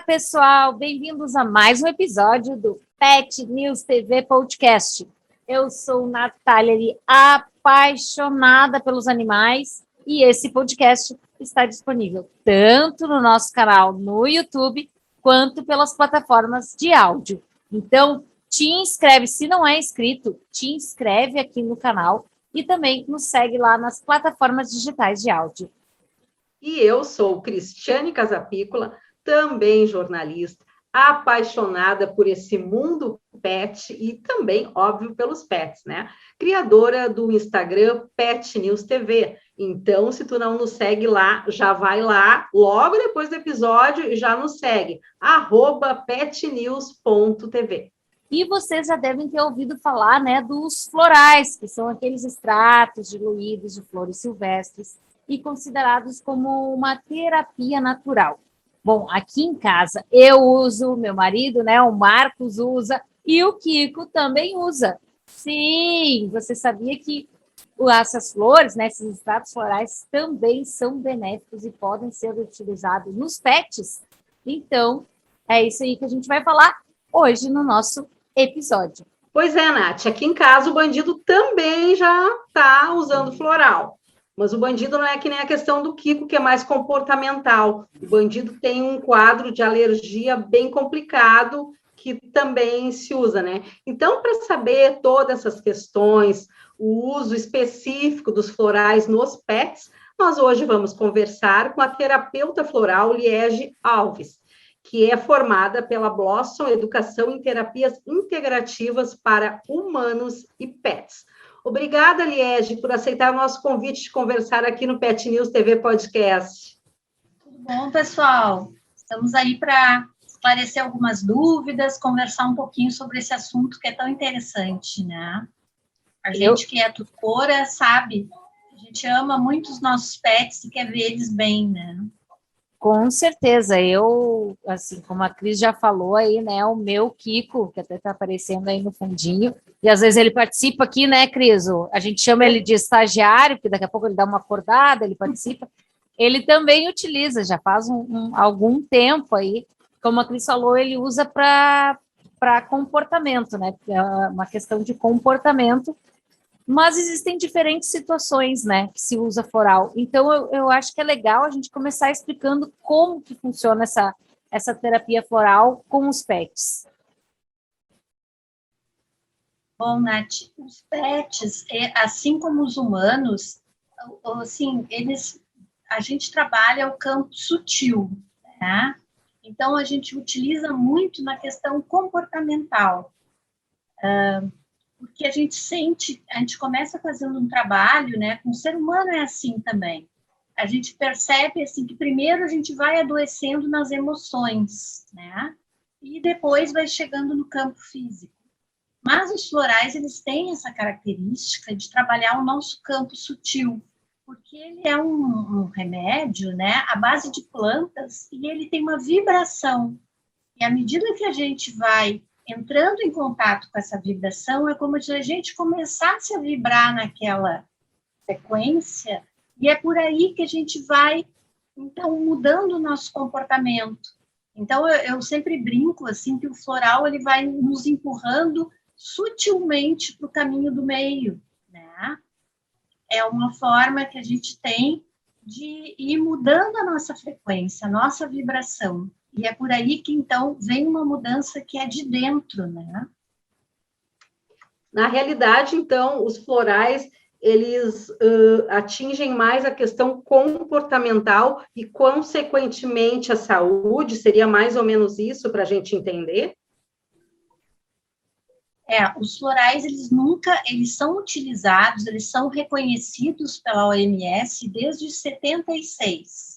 pessoal, bem-vindos a mais um episódio do Pet News TV Podcast. Eu sou Natália, apaixonada pelos animais, e esse podcast está disponível tanto no nosso canal no YouTube, quanto pelas plataformas de áudio. Então, te inscreve, se não é inscrito, te inscreve aqui no canal e também nos segue lá nas plataformas digitais de áudio. E eu sou Cristiane Casapícola, também jornalista, apaixonada por esse mundo pet e também, óbvio, pelos pets, né? Criadora do Instagram Pet News TV. Então, se tu não nos segue lá, já vai lá, logo depois do episódio, e já nos segue, @petnews.tv. E vocês já devem ter ouvido falar, né, dos florais, que são aqueles extratos diluídos de flores silvestres e considerados como uma terapia natural. Bom, aqui em casa eu uso, meu marido, né, o Marcos usa e o Kiko também usa. Sim, você sabia que essas flores, né, esses extratos florais também são benéficos e podem ser utilizados nos pets? Então, é isso aí que a gente vai falar hoje no nosso episódio. Pois é, Nath, aqui em casa o bandido também já está usando floral. Mas o bandido não é que nem a questão do Kiko, que é mais comportamental. O bandido tem um quadro de alergia bem complicado, que também se usa, né? Então, para saber todas essas questões, o uso específico dos florais nos pets, nós hoje vamos conversar com a terapeuta floral Liege Alves, que é formada pela Blossom Educação em Terapias Integrativas para Humanos e Pets. Obrigada, Liege, por aceitar o nosso convite de conversar aqui no Pet News TV Podcast. Tudo bom, pessoal? Estamos aí para esclarecer algumas dúvidas, conversar um pouquinho sobre esse assunto que é tão interessante, né? A gente que é tutora sabe, a gente ama muito os nossos pets e quer ver eles bem, né? Com certeza, eu, assim, como a Cris já falou aí, né, o meu Kiko, que até está aparecendo aí no fundinho, e às vezes ele participa aqui, né, Cris? A gente chama ele de estagiário, porque daqui a pouco ele dá uma acordada, ele participa. Ele também utiliza, já faz algum tempo aí, como a Cris falou, ele usa para comportamento, né? É uma questão de comportamento. Mas existem diferentes situações, né, que se usa floral. Então, eu acho que é legal a gente começar explicando como que funciona essa terapia floral com os pets. Bom, Nath, os pets, assim como os humanos, assim, a gente trabalha o campo sutil, né? Então, a gente utiliza muito na questão comportamental. Porque a gente começa fazendo um trabalho, né, com o ser humano é assim também. A gente percebe, assim, que primeiro a gente vai adoecendo nas emoções, né, e depois vai chegando no campo físico. Mas os florais, eles têm essa característica de trabalhar o nosso campo sutil, porque ele é um remédio, né, à base de plantas, e ele tem uma vibração. E à medida que a gente vai entrando em contato com essa vibração, é como se a gente começasse a vibrar naquela frequência, e é por aí que a gente vai, então, mudando o nosso comportamento. Então, eu sempre brinco, assim, que o floral, ele vai nos empurrando sutilmente para o caminho do meio, né? É uma forma que a gente tem de ir mudando a nossa frequência, a nossa vibração. E é por aí que, então, vem uma mudança que é de dentro, né? Na realidade, então, os florais, eles atingem mais a questão comportamental e, consequentemente, a saúde, seria mais ou menos isso para a gente entender? Os florais, eles são utilizados, eles são reconhecidos pela OMS desde 76.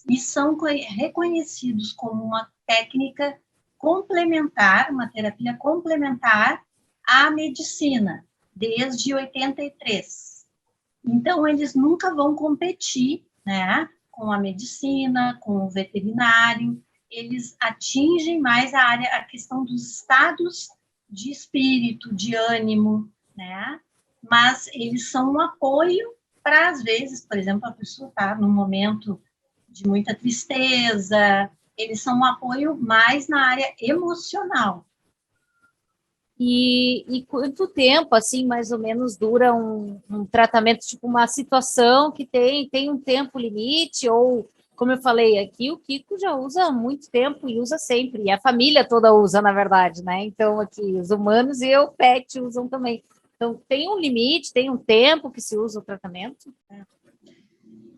E são reconhecidos como uma técnica complementar, uma terapia complementar à medicina, desde 83. Então, eles nunca vão competir, né, com a medicina, com o veterinário, eles atingem mais a questão dos estados de espírito, de ânimo, né, mas eles são um apoio para, às vezes, por exemplo, a pessoa está num momento de muita tristeza, eles são um apoio mais na área emocional. E quanto tempo, assim, mais ou menos, dura um tratamento, tipo uma situação que tem um tempo limite, ou, como eu falei aqui, o Kiko já usa há muito tempo e usa sempre, e a família toda usa, na verdade, né? Então, aqui, os humanos e o pet usam também. Então, tem um limite, tem um tempo que se usa o tratamento?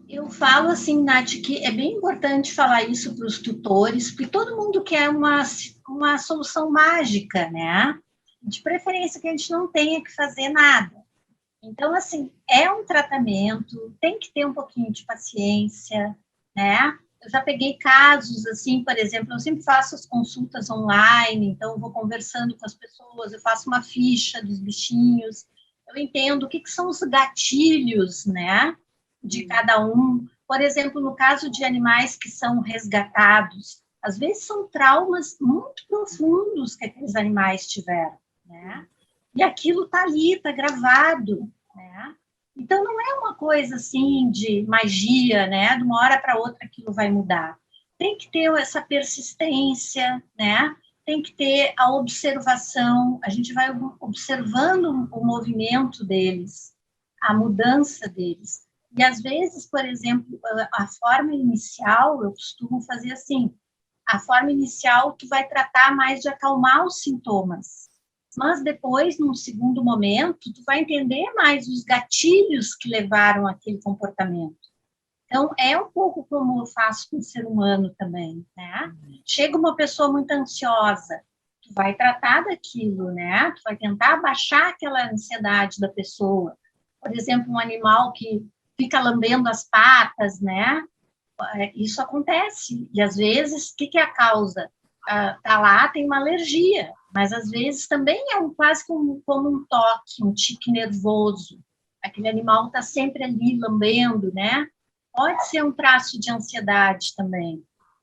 Eu falo assim, Nath, que é bem importante falar isso para os tutores, porque todo mundo quer uma solução mágica, né? De preferência que a gente não tenha que fazer nada. Então, assim, é um tratamento, tem que ter um pouquinho de paciência, né? Eu já peguei casos, assim, por exemplo, eu sempre faço as consultas online, então eu vou conversando com as pessoas, eu faço uma ficha dos bichinhos, eu entendo o que são os gatilhos, né, de cada um. Por exemplo, no caso de animais que são resgatados, às vezes são traumas muito profundos que aqueles animais tiveram, né? E aquilo está ali, está gravado, né? Então, não é uma coisa assim de magia, né? De uma hora para outra aquilo vai mudar. Tem que ter essa persistência, né? Tem que ter a observação. A gente vai observando o movimento deles, a mudança deles. E, às vezes, por exemplo, a forma inicial, eu costumo fazer assim, a forma inicial tu vai tratar mais de acalmar os sintomas. Mas depois, num segundo momento, tu vai entender mais os gatilhos que levaram àquele comportamento. Então, é um pouco como eu faço com o ser humano também, né? Chega uma pessoa muito ansiosa, tu vai tratar daquilo, né? Tu vai tentar abaixar aquela ansiedade da pessoa. Por exemplo, um animal que fica lambendo as patas, né? Isso acontece. E, às vezes, o que é a causa? Tá lá, tem uma alergia, mas às vezes também é quase como um toque, um tique nervoso. Aquele animal está sempre ali lambendo, né? Pode ser um traço de ansiedade também.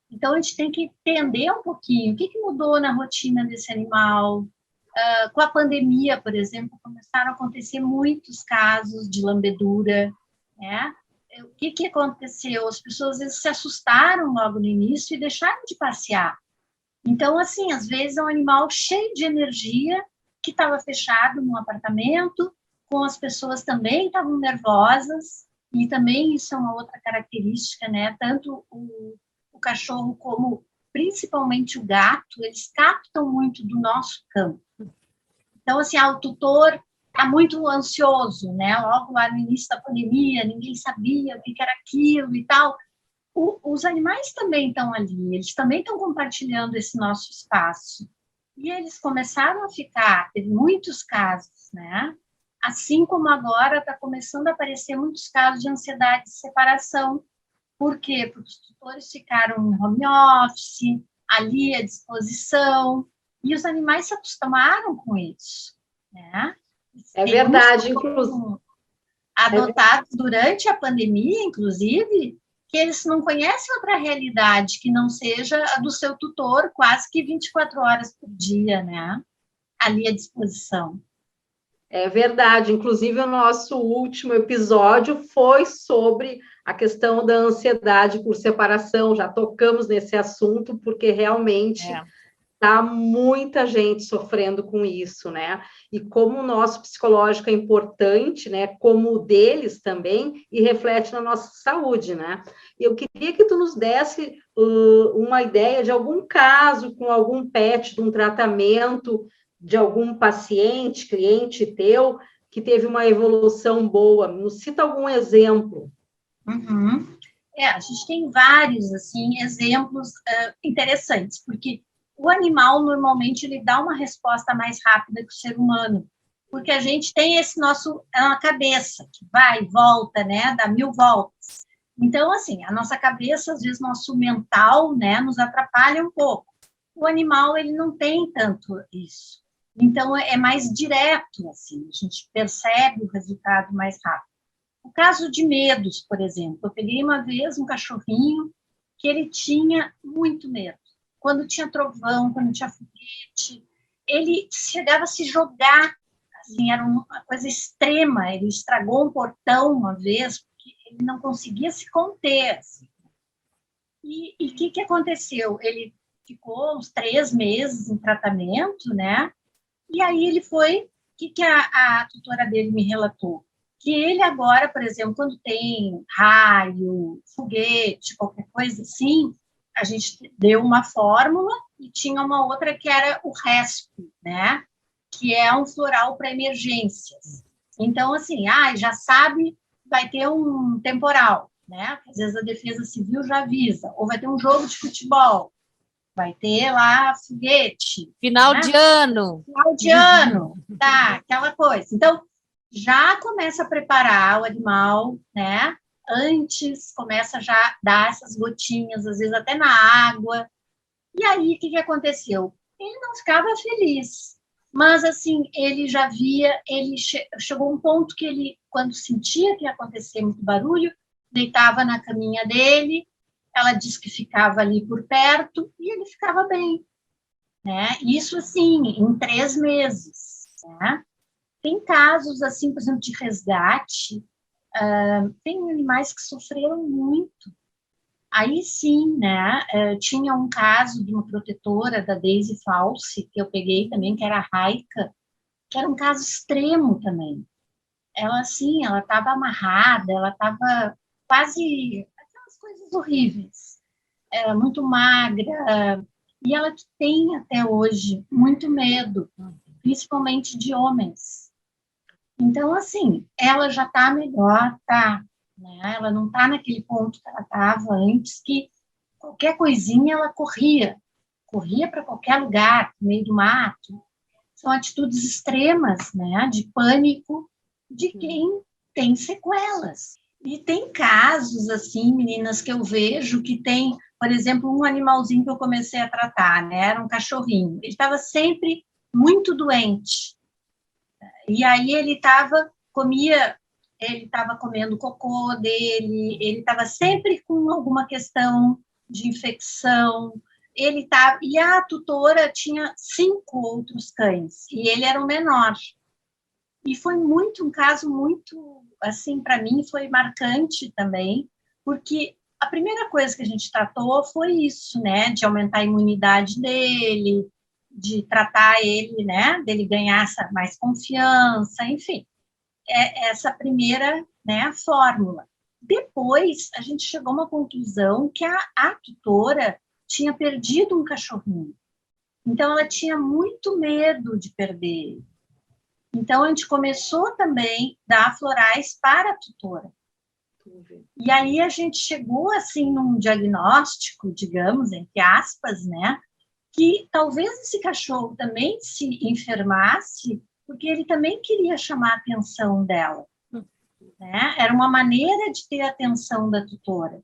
Então, a gente tem que entender um pouquinho o que mudou na rotina desse animal. Com a pandemia, por exemplo, começaram a acontecer muitos casos de lambedura, né? O que aconteceu? As pessoas às vezes se assustaram logo no início e deixaram de passear. Então, assim, às vezes é um animal cheio de energia que estava fechado num apartamento, com as pessoas também estavam nervosas, e também isso é uma outra característica, né? Tanto o cachorro como principalmente o gato, eles captam muito do nosso campo. Então, assim, o tutor está muito ansioso, né? Logo lá no início da pandemia, ninguém sabia o que era aquilo e tal. Os animais também estão ali, eles também estão compartilhando esse nosso espaço. E eles começaram a ficar, teve muitos casos, né? Assim como agora está começando a aparecer muitos casos de ansiedade de separação. Por quê? Porque os tutores ficaram em home office, ali à disposição, e os animais se acostumaram com isso, né? É verdade, inclusive. Adotados durante a pandemia, inclusive, que eles não conhecem outra realidade que não seja a do seu tutor quase que 24 horas por dia, né? Ali à disposição. É verdade. Inclusive, o nosso último episódio foi sobre a questão da ansiedade por separação. Já tocamos nesse assunto, porque realmente tá muita gente sofrendo com isso, né? E como o nosso psicológico é importante, né? Como o deles também, e reflete na nossa saúde, né? Eu queria que tu nos desse uma ideia de algum caso com algum pet, de um tratamento, de algum paciente, cliente teu, que teve uma evolução boa. Nos cita algum exemplo. Uhum. A gente tem vários, assim, exemplos interessantes, porque o animal, normalmente, ele dá uma resposta mais rápida que o ser humano, porque a gente tem esse nosso, uma cabeça que vai e volta, né, dá 1000 voltas. Então, assim, a nossa cabeça, às vezes, nosso mental, né, nos atrapalha um pouco. O animal, ele não tem tanto isso. Então, é mais direto, assim, a gente percebe o resultado mais rápido. O caso de medos, por exemplo, eu peguei uma vez um cachorrinho que ele tinha muito medo. Quando tinha trovão, quando tinha foguete, ele chegava a se jogar, assim, era uma coisa extrema. Ele estragou um portão uma vez, porque ele não conseguia se conter, assim. E o que aconteceu? Ele ficou uns 3 meses em tratamento, né? E aí ele foi... O que a tutora dele me relatou? Que ele agora, por exemplo, quando tem raio, foguete, qualquer coisa assim, a gente deu uma fórmula e tinha uma outra que era o RESP, né? Que é um floral para emergências. Então, assim, já sabe, vai ter um temporal, né? Às vezes a Defesa Civil já avisa, ou vai ter um jogo de futebol, vai ter lá foguete. Final né? de ano. Final de ano, tá, aquela coisa. Então, já começa a preparar o animal, né? Antes, começa já a dar essas gotinhas, às vezes até na água. E aí, o que aconteceu? Ele não ficava feliz, mas, assim, ele já via, chegou a um ponto que ele, quando sentia que ia acontecer muito barulho, deitava na caminha dele, ela disse que ficava ali por perto, e ele ficava bem, né? Isso, assim, em 3 meses, né? Tem casos, assim, por exemplo, de resgate, tem animais que sofreram muito. Aí sim, né? Tinha um caso de uma protetora da Daisy False, que eu peguei também, que era a Raika, que era um caso extremo também. Ela, assim, ela estava amarrada, ela estava quase aquelas coisas horríveis, muito magra, e ela tem até hoje muito medo, principalmente de homens. Então, assim, ela já está melhor, tá? Né? Ela não está naquele ponto que ela estava antes, que qualquer coisinha ela corria para qualquer lugar, no meio do mato. São atitudes extremas, né? De pânico de quem tem sequelas. E tem casos, assim, meninas, que eu vejo que tem, por exemplo, um animalzinho que eu comecei a tratar, né? Era um cachorrinho. Ele estava sempre muito doente. E aí ele estava comendo o cocô dele, ele estava sempre com alguma questão de infecção, e a tutora tinha 5 outros cães, e ele era o menor. E foi um caso muito, assim, para mim foi marcante também, porque a primeira coisa que a gente tratou foi isso, né, de aumentar a imunidade dele, de tratar ele, né, dele ganhar mais confiança, enfim, essa primeira, né, fórmula. Depois, a gente chegou a uma conclusão que a tutora tinha perdido um cachorrinho. Então, ela tinha muito medo de perder ele. Então, a gente começou também a dar florais para a tutora. E aí, a gente chegou, assim, num diagnóstico, digamos, entre aspas, né, que talvez esse cachorro também se enfermasse, porque ele também queria chamar a atenção dela. Né? Era uma maneira de ter a atenção da tutora.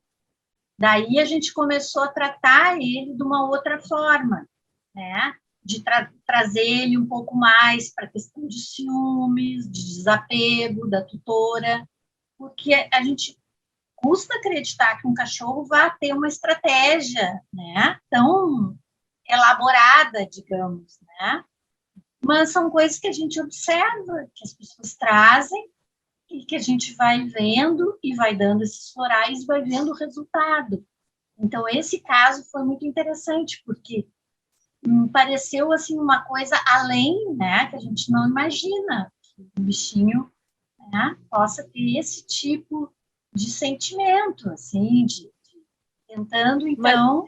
Daí a gente começou a tratar ele de uma outra forma, né? De trazer ele um pouco mais para a questão de ciúmes, de desapego da tutora, porque a gente custa acreditar que um cachorro vá ter uma estratégia, né? Tão elaborada, digamos, né? Mas são coisas que a gente observa, que as pessoas trazem e que a gente vai vendo e vai dando esses florais e vai vendo o resultado. Então, esse caso foi muito interessante, porque pareceu assim uma coisa além, né, que a gente não imagina que um bichinho, né, possa ter esse tipo de sentimento, assim, tentando, então...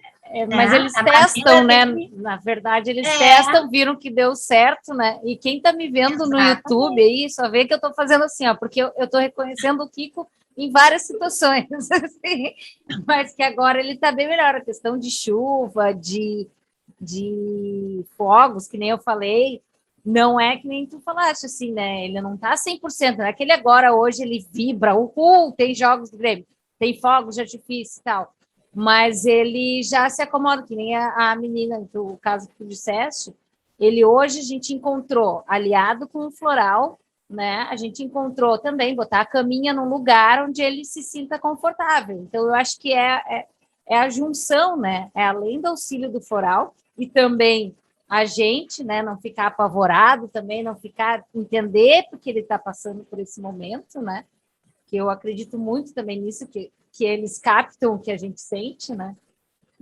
Mas eles testam, né? Na verdade, eles testam, viram que deu certo, né? E quem está me vendo no YouTube aí, só vê que eu estou fazendo assim, ó, porque eu estou reconhecendo o Kiko em várias situações, assim, mas que agora ele está bem melhor. A questão de chuva, de fogos, que nem eu falei, não é que nem tu falaste, assim, né? Ele não está 100%, não é que ele agora, hoje, ele vibra, tem jogos do Grêmio, tem fogos de artifício e tal. Mas ele já se acomoda, que nem a menina, o caso que tu disseste, ele hoje a gente encontrou aliado com o floral, né? A gente encontrou também botar a caminha num lugar onde ele se sinta confortável. Então, eu acho que é a junção, né? É além do auxílio do floral e também a gente, né? Não ficar apavorado também, não ficar, entender porque ele está passando por esse momento, né? Que eu acredito muito também nisso, que eles captam o que a gente sente, né?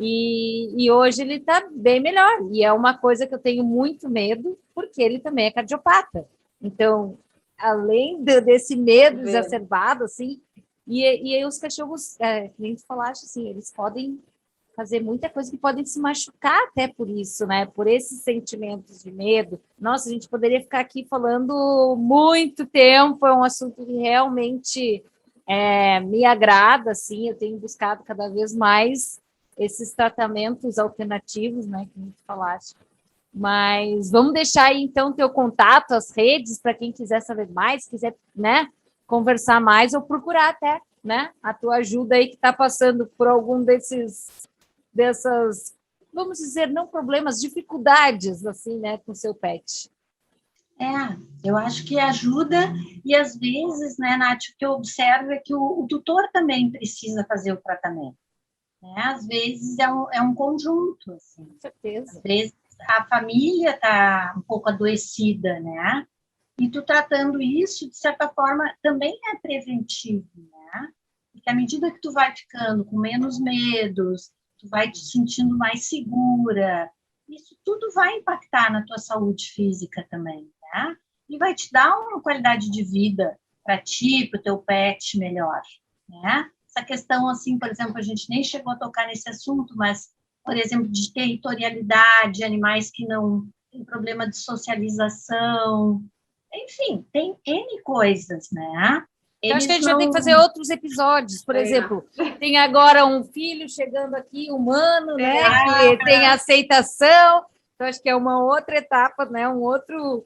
E hoje ele está bem melhor. E é uma coisa que eu tenho muito medo, porque ele também é cardiopata. Então, além desse medo exacerbado, assim, e aí os cachorros, nem tu falaste, assim, eles podem fazer muita coisa que podem se machucar até por isso, né? Por esses sentimentos de medo. Nossa, a gente poderia ficar aqui falando muito tempo, é um assunto que realmente me agrada, assim, eu tenho buscado cada vez mais esses tratamentos alternativos, né, que tu falaste. Mas vamos deixar aí, então, teu contato, as redes, para quem quiser saber mais, quiser, né, conversar mais ou procurar até, né, a tua ajuda aí que está passando por algum dessas, vamos dizer, não problemas, dificuldades, assim, né, com o seu pet. Eu acho que ajuda, e às vezes, né, Nath, o que eu observo é que o tutor também precisa fazer o tratamento. Né? Às vezes é um conjunto, assim. Com certeza. Às vezes a família está um pouco adoecida, né? E tu tratando isso, de certa forma, também é preventivo, né? Porque à medida que tu vai ficando com menos medos, tu vai te sentindo mais segura, isso tudo vai impactar na tua saúde física também, né? E vai te dar uma qualidade de vida para ti, para o teu pet melhor, né? Essa questão, assim, por exemplo, a gente nem chegou a tocar nesse assunto, mas, por exemplo, de territorialidade, animais que não têm problema de socialização, enfim, tem N coisas, né? Eu acho que a gente já tem que fazer outros episódios, por exemplo, tem agora um filho chegando aqui, humano, né, que tem aceitação, então acho que é uma outra etapa, né, um outro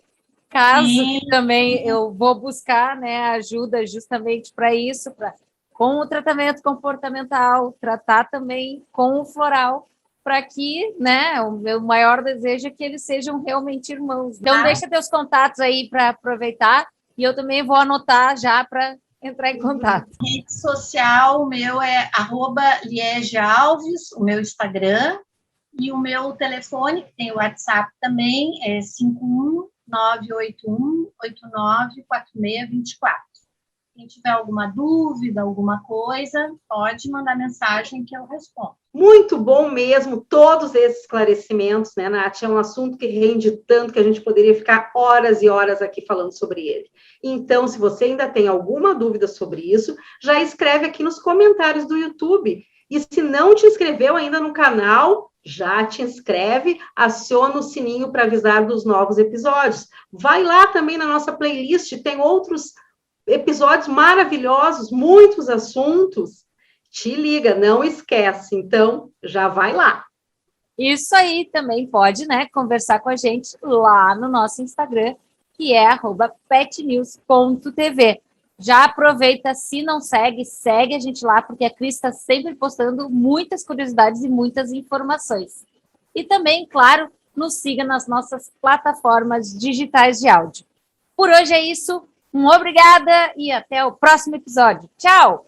caso que também eu vou buscar, né, ajuda justamente para isso, com o tratamento comportamental, tratar também com o floral, para que, né, o meu maior desejo é que eles sejam realmente irmãos. Então, deixa teus contatos aí para aproveitar, e eu também vou anotar já para entrar em contato. Rede social, o meu é @liegealves, o meu Instagram, e o meu telefone, que tem o WhatsApp também, é 51981894624. Quem tiver alguma dúvida, alguma coisa, pode mandar mensagem que eu respondo. Muito bom mesmo, todos esses esclarecimentos, né, Nath? É um assunto que rende tanto que a gente poderia ficar horas e horas aqui falando sobre ele. Então, se você ainda tem alguma dúvida sobre isso, já escreve aqui nos comentários do YouTube. E se não te inscreveu ainda no canal, já te inscreve, aciona o sininho para avisar dos novos episódios. Vai lá também na nossa playlist, tem outros episódios maravilhosos, muitos assuntos. Te liga, não esquece. Então, já vai lá. Isso aí, também pode, né, conversar com a gente lá no nosso Instagram, que é @petnews.tv. Já aproveita, se não segue, segue a gente lá, porque a Cris está sempre postando muitas curiosidades e muitas informações. E também, claro, nos siga nas nossas plataformas digitais de áudio. Por hoje é isso. Obrigada e até o próximo episódio. Tchau!